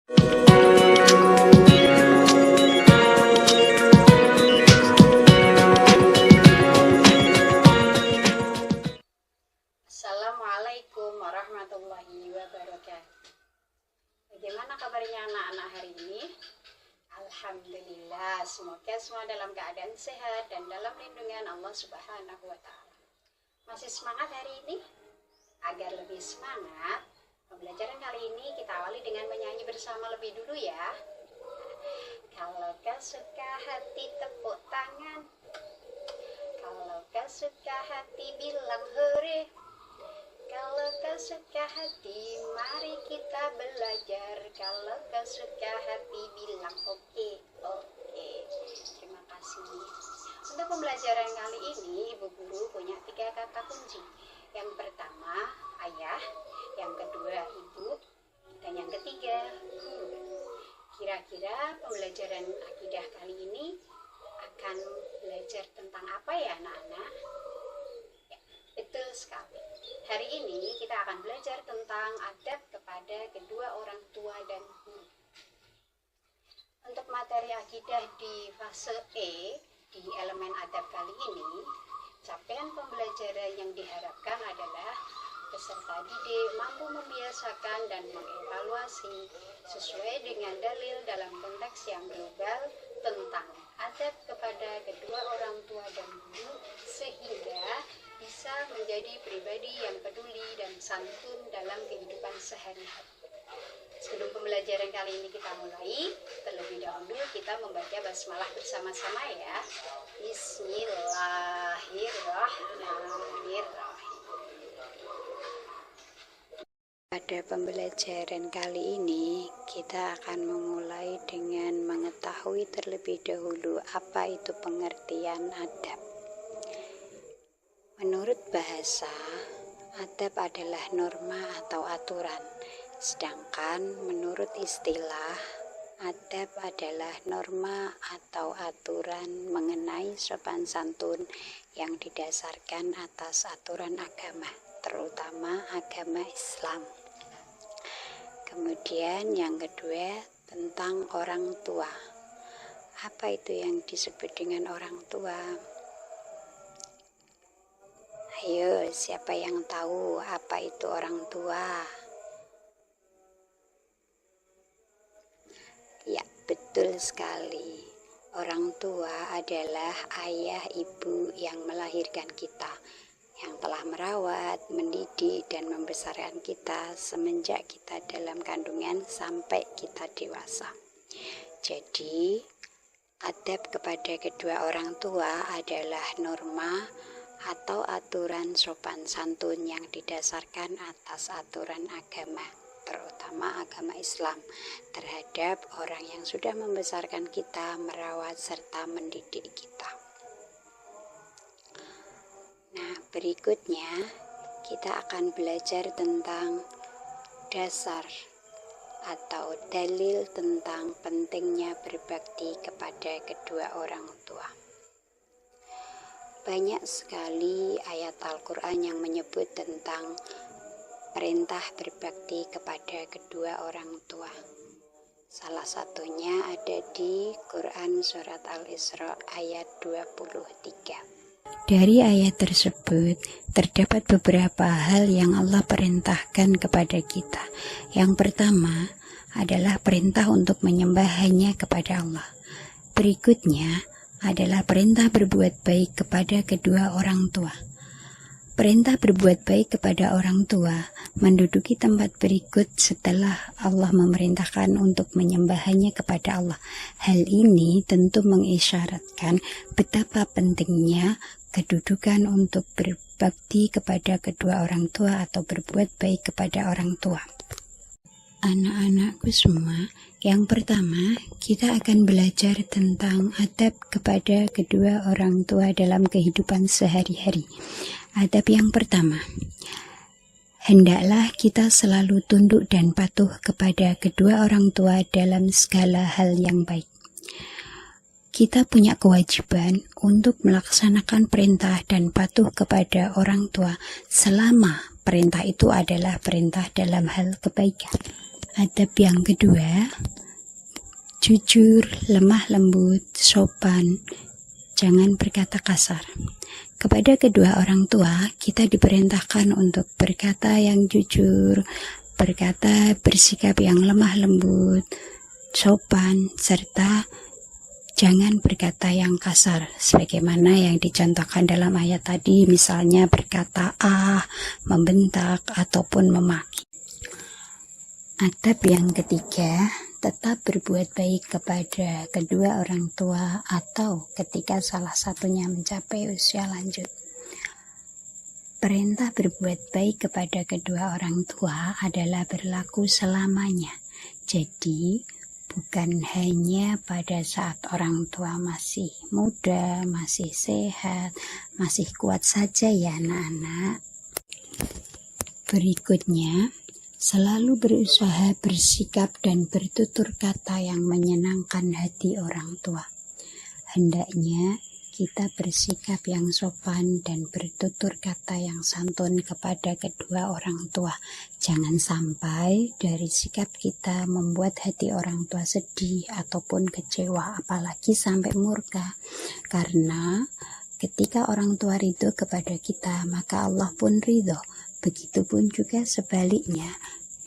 Assalamualaikum warahmatullahi wabarakatuh. Bagaimana kabarnya anak-anak hari ini? Alhamdulillah, semoga semua dalam keadaan sehat dan dalam lindungan Allah Subhanahu wa Ta'ala. Masih semangat hari ini? Agar lebih semangat, pembelajaran kali ini kita awali dengan menyanyi bersama lebih dulu ya. Kalau kau suka hati tepuk tangan, kalau kau suka hati bilang hore. Kalau kau suka hati, mari kita belajar. Kalau kau suka hati, bilang oke. Terima kasih. Untuk pembelajaran kali ini, Ibu Guru punya 3 kata kunci. Yang pertama, ayah. Yang kedua, ibu. Dan yang ketiga, guru. Kira-kira pembelajaran akidah kali ini akan belajar tentang apa ya anak-anak? Ya, betul sekali. Hari ini kita akan belajar tentang adab kepada kedua orang tua dan guru. Untuk materi akidah di fase E, di elemen adab kali ini, capaian pembelajaran yang diharapkan adalah peserta didik mampu membiasakan dan mengevaluasi sesuai dengan dalil dalam konteks yang global tentang adab kepada kedua orang tua dan guru, sehingga bisa menjadi pribadi yang peduli dan santun dalam kehidupan sehari-hari. Sebelum pembelajaran kali ini kita mulai, terlebih dahulu kita membaca basmalah bersama-sama ya. Bismillahirrahmanirrahim. Pada pembelajaran kali ini, kita akan memulai dengan mengetahui terlebih dahulu apa itu pengertian adab. Menurut bahasa, adab adalah norma atau aturan, sedangkan menurut istilah, adab adalah norma atau aturan mengenai sopan santun yang didasarkan atas aturan agama, terutama agama Islam. Kemudian yang kedua, tentang orang tua. Apa itu yang disebut dengan orang tua? Ayo, siapa yang tahu apa itu orang tua? Ya, betul sekali. Orang tua adalah ayah ibu yang melahirkan kita, yang telah merawat, mendidik, dan membesarkan kita semenjak kita dalam kandungan sampai kita dewasa. Jadi, adab kepada kedua orang tua adalah norma atau aturan sopan santun yang didasarkan atas aturan agama, terutama agama Islam, terhadap orang yang sudah membesarkan kita, merawat, serta mendidik kita. Nah, berikutnya kita akan belajar tentang dasar atau dalil tentang pentingnya berbakti kepada kedua orang tua. Banyak sekali ayat Al-Quran yang menyebut tentang perintah berbakti kepada kedua orang tua. Salah satunya ada di Quran Surat Al-Isra ayat 23. Dari ayat tersebut, terdapat beberapa hal yang Allah perintahkan kepada kita. Yang pertama adalah perintah untuk menyembah hanya kepada Allah. Berikutnya adalah perintah berbuat baik kepada kedua orang tua. Perintah berbuat baik kepada orang tua menduduki tempat berikut setelah Allah memerintahkan untuk menyembah hanya kepada Allah. Hal ini tentu mengisyaratkan betapa pentingnya kedudukan untuk berbakti kepada kedua orang tua atau berbuat baik kepada orang tua. Anak-anakku semua, yang pertama kita akan belajar tentang adab kepada kedua orang tua dalam kehidupan sehari-hari. Adab yang pertama, hendaklah kita selalu tunduk dan patuh kepada kedua orang tua dalam segala hal yang baik. Kita punya kewajiban untuk melaksanakan perintah dan patuh kepada orang tua selama perintah itu adalah perintah dalam hal kebaikan. Adab yang kedua, jujur, lemah lembut, sopan, jangan berkata kasar. Kepada kedua orang tua, kita diperintahkan untuk berkata yang jujur, bersikap yang lemah lembut, sopan, serta jangan berkata yang kasar, sebagaimana yang dicontohkan dalam ayat tadi, misalnya berkata membentak, ataupun memaki. Adab yang ketiga, tetap berbuat baik kepada kedua orang tua atau ketika salah satunya mencapai usia lanjut. Perintah berbuat baik kepada kedua orang tua adalah berlaku selamanya. Jadi, bukan hanya pada saat orang tua masih muda, masih sehat, masih kuat saja ya anak-anak. Berikutnya, selalu berusaha bersikap dan bertutur kata yang menyenangkan hati orang tua. Hendaknya kita bersikap yang sopan dan bertutur kata yang santun kepada kedua orang tua. Jangan sampai dari sikap kita membuat hati orang tua sedih ataupun kecewa, apalagi sampai murka. Karena ketika orang tua ridho kepada kita, maka Allah pun ridho. Begitupun juga sebaliknya,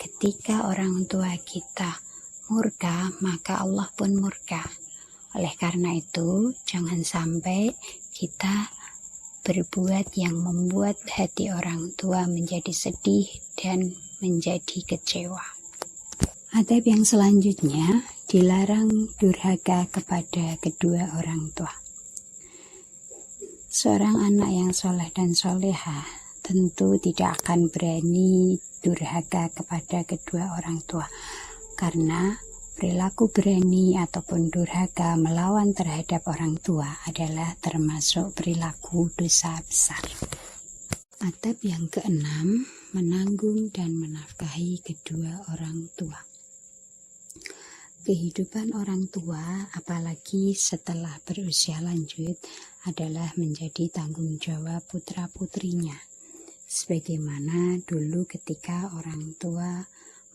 ketika orang tua kita murka, maka Allah pun murka. Oleh karena itu, jangan sampai kita berbuat yang membuat hati orang tua menjadi sedih dan menjadi kecewa. Adab yang selanjutnya, dilarang durhaka kepada kedua orang tua. Seorang anak yang soleh dan solehah tentu tidak akan berani durhaka kepada kedua orang tua, karena perilaku berani ataupun durhaka melawan terhadap orang tua adalah termasuk perilaku dosa besar. Adab yang keenam, menanggung dan menafkahi kedua orang tua. Kehidupan orang tua, apalagi setelah berusia lanjut, adalah menjadi tanggung jawab putra-putrinya. Sebagaimana dulu ketika orang tua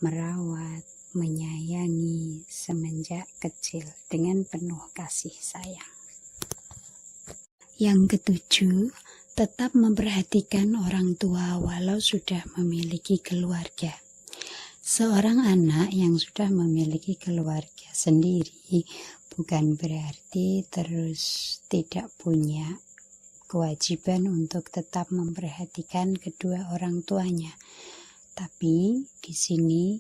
merawat, menyayangi semenjak kecil dengan penuh kasih sayang. Yang ketujuh, tetap memperhatikan orang tua walau sudah memiliki keluarga. Seorang anak yang sudah memiliki keluarga sendiri bukan berarti terus tidak punya kewajiban untuk tetap memperhatikan kedua orang tuanya. Tapi di sini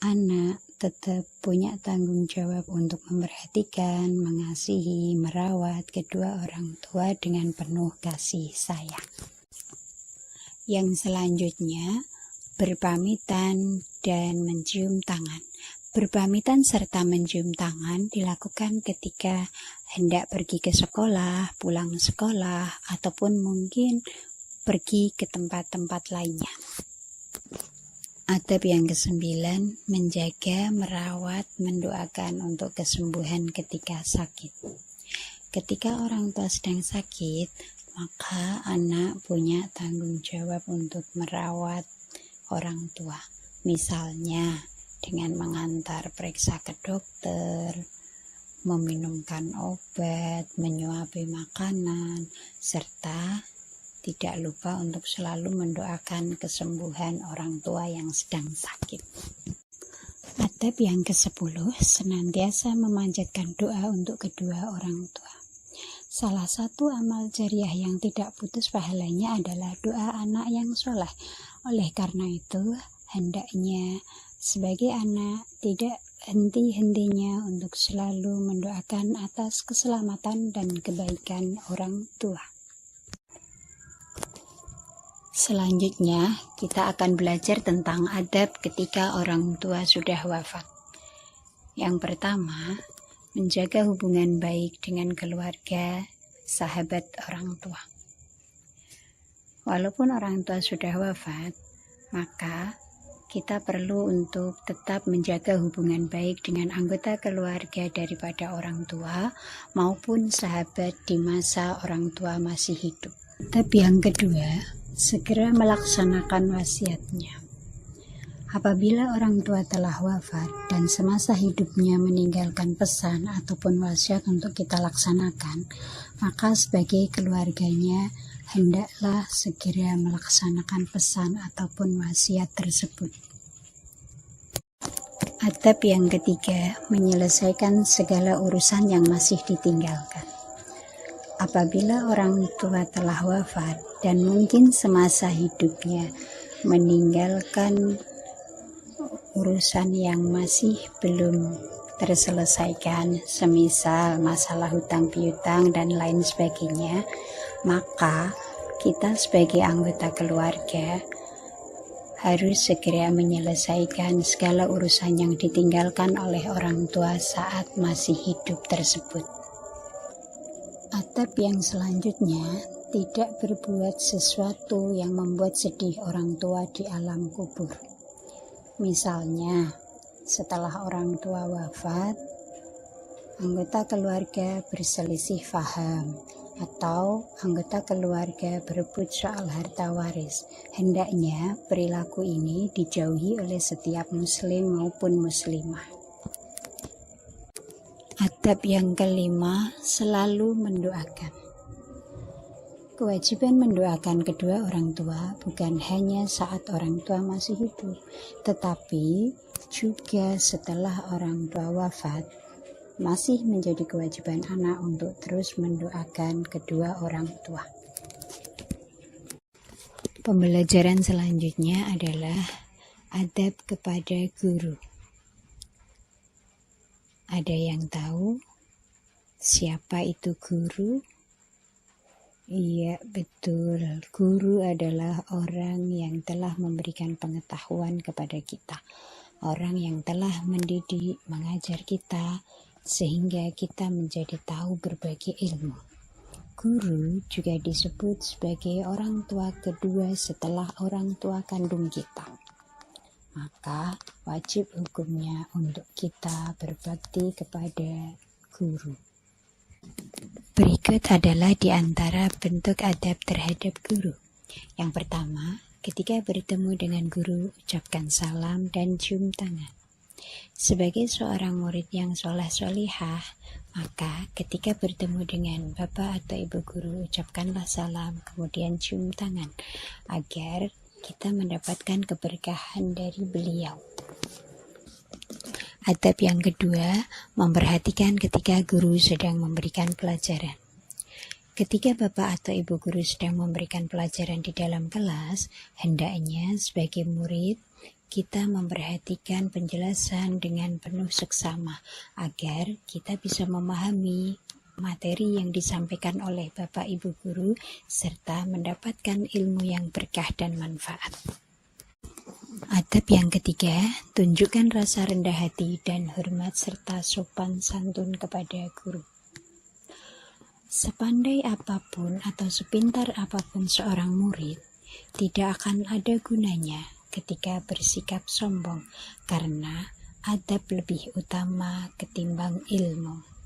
anak tetap punya tanggung jawab untuk memperhatikan, mengasihi, merawat kedua orang tua dengan penuh kasih sayang. Yang selanjutnya, berpamitan dan mencium tangan. Berpamitan serta mencium tangan dilakukan ketika hendak pergi ke sekolah, pulang sekolah, ataupun mungkin pergi ke tempat-tempat lainnya. Adab yang kesembilan, menjaga, merawat, mendoakan untuk kesembuhan ketika sakit. Ketika orang tua sedang sakit, maka anak punya tanggung jawab untuk merawat orang tua. Misalnya, dengan mengantar periksa ke dokter, meminumkan obat, menyuapi makanan, serta tidak lupa untuk selalu mendoakan kesembuhan orang tua yang sedang sakit. Adab yang ke-10, senantiasa memanjatkan doa untuk kedua orang tua. Salah satu amal jariah yang tidak putus pahalanya adalah doa anak yang soleh. Oleh karena itu, hendaknya sebagai anak tidak henti-hentinya untuk selalu mendoakan atas keselamatan dan kebaikan orang tua. Selanjutnya, kita akan belajar tentang adab ketika orang tua sudah wafat. Yang pertama, menjaga hubungan baik dengan keluarga, sahabat orang tua. Walaupun orang tua sudah wafat, maka kita perlu untuk tetap menjaga hubungan baik dengan anggota keluarga daripada orang tua maupun sahabat di masa orang tua masih hidup. Tapi yang kedua, segera melaksanakan wasiatnya. Apabila orang tua telah wafat dan semasa hidupnya meninggalkan pesan ataupun wasiat untuk kita laksanakan, maka sebagai keluarganya hendaklah segera melaksanakan pesan ataupun wasiat tersebut. Adab yang ketiga, menyelesaikan segala urusan yang masih ditinggalkan. Apabila orang tua telah wafat dan mungkin semasa hidupnya meninggalkan urusan yang masih belum terselesaikan, semisal masalah hutang piutang dan lain sebagainya, maka kita sebagai anggota keluarga harus segera menyelesaikan segala urusan yang ditinggalkan oleh orang tua saat masih hidup tersebut. Adab yang selanjutnya, tidak berbuat sesuatu yang membuat sedih orang tua di alam kubur. Misalnya, setelah orang tua wafat, anggota keluarga berselisih paham, atau anggota keluarga berebut soal harta waris. Hendaknya perilaku ini dijauhi oleh setiap muslim maupun muslimah. Adab yang kelima, selalu mendoakan. Kewajiban mendoakan kedua orang tua bukan hanya saat orang tua masih hidup, tetapi juga setelah orang tua wafat, masih menjadi kewajiban anak untuk terus mendoakan kedua orang tua. Pembelajaran selanjutnya adalah adab kepada guru. Ada yang tahu siapa itu guru? Iya, betul. Guru adalah orang yang telah memberikan pengetahuan kepada kita. Orang yang telah mendidik, mengajar kita, sehingga kita menjadi tahu berbagai ilmu. Guru juga disebut sebagai orang tua kedua setelah orang tua kandung kita. Maka wajib hukumnya untuk kita berbakti kepada guru. Berikut adalah di antara bentuk adab terhadap guru. Yang pertama, ketika bertemu dengan guru, ucapkan salam dan cium tangan. Sebagai seorang murid yang soleh-solihah, maka ketika bertemu dengan bapak atau ibu guru, ucapkanlah salam, kemudian cium tangan, agar kita mendapatkan keberkahan dari beliau. Adab yang kedua, memperhatikan ketika guru sedang memberikan pelajaran. Ketika bapak atau ibu guru sedang memberikan pelajaran di dalam kelas, hendaknya sebagai murid kita memperhatikan penjelasan dengan penuh seksama agar kita bisa memahami materi yang disampaikan oleh bapak ibu guru serta mendapatkan ilmu yang berkah dan manfaat. Adab yang ketiga, tunjukkan rasa rendah hati dan hormat serta sopan santun kepada guru. Sepandai apapun atau sepintar apapun seorang murid, tidak akan ada gunanya ketika bersikap sombong, karena adab lebih utama ketimbang ilmu.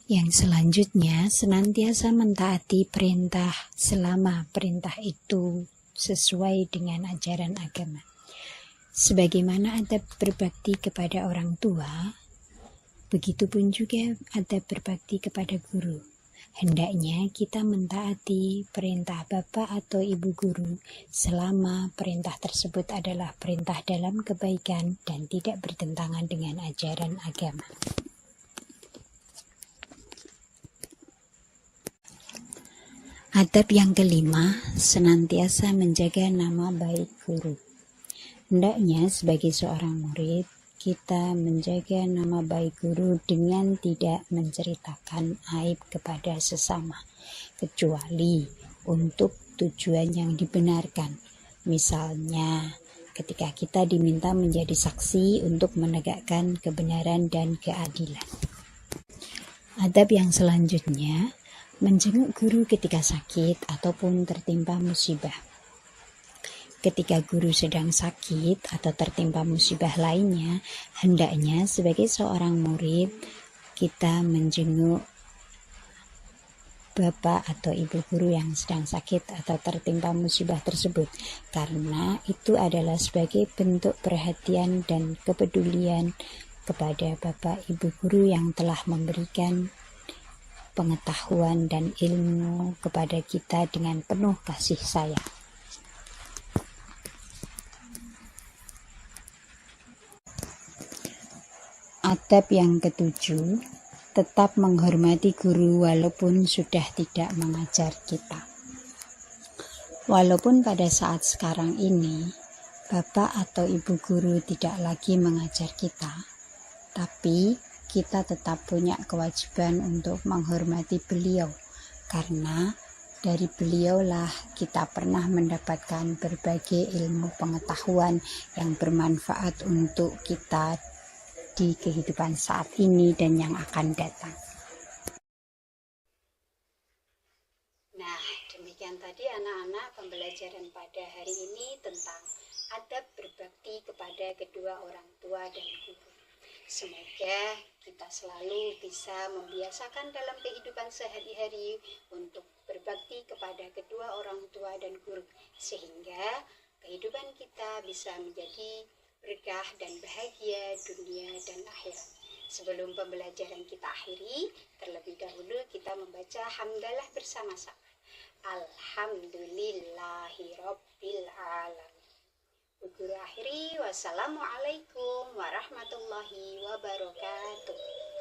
Yang selanjutnya, senantiasa mentaati perintah selama perintah itu sesuai dengan ajaran agama. Sebagaimana adab berbakti kepada orang tua, begitupun juga adab berbakti kepada guru. Hendaknya kita mentaati perintah bapak atau ibu guru selama perintah tersebut adalah perintah dalam kebaikan dan tidak bertentangan dengan ajaran agama. Adab yang kelima, senantiasa menjaga nama baik guru. Hendaknya sebagai seorang murid, kita menjaga nama baik guru dengan tidak menceritakan aib kepada sesama, kecuali untuk tujuan yang dibenarkan. Misalnya, ketika kita diminta menjadi saksi untuk menegakkan kebenaran dan keadilan. Adab yang selanjutnya, menjenguk guru ketika sakit ataupun tertimpa musibah. Ketika guru sedang sakit atau tertimpa musibah lainnya, hendaknya sebagai seorang murid kita menjenguk bapak atau ibu guru yang sedang sakit atau tertimpa musibah tersebut, karena itu adalah sebagai bentuk perhatian dan kepedulian kepada bapak ibu guru yang telah memberikan pengetahuan dan ilmu kepada kita dengan penuh kasih sayang. Adab yang ketujuh, tetap menghormati guru walaupun sudah tidak mengajar kita. Walaupun pada saat sekarang ini, bapak atau ibu guru tidak lagi mengajar kita, tapi kita tetap punya kewajiban untuk menghormati beliau, karena dari beliaulah kita pernah mendapatkan berbagai ilmu pengetahuan yang bermanfaat untuk kita di kehidupan saat ini dan yang akan datang. Nah, demikian tadi anak-anak pembelajaran pada hari ini tentang adab berbakti kepada kedua orang tua dan guru. Semoga kita selalu bisa membiasakan dalam kehidupan sehari-hari untuk berbakti kepada kedua orang tua dan guru, sehingga kehidupan kita bisa menjadi berkah dan bahagia dunia dan akhirat. Sebelum pembelajaran kita akhiri, terlebih dahulu kita membaca hamdalah bersama-sama. Alhamdulillahirabbil alamin. Guru akhiri, wassalamualaikum warahmatullahi wabarakatuh.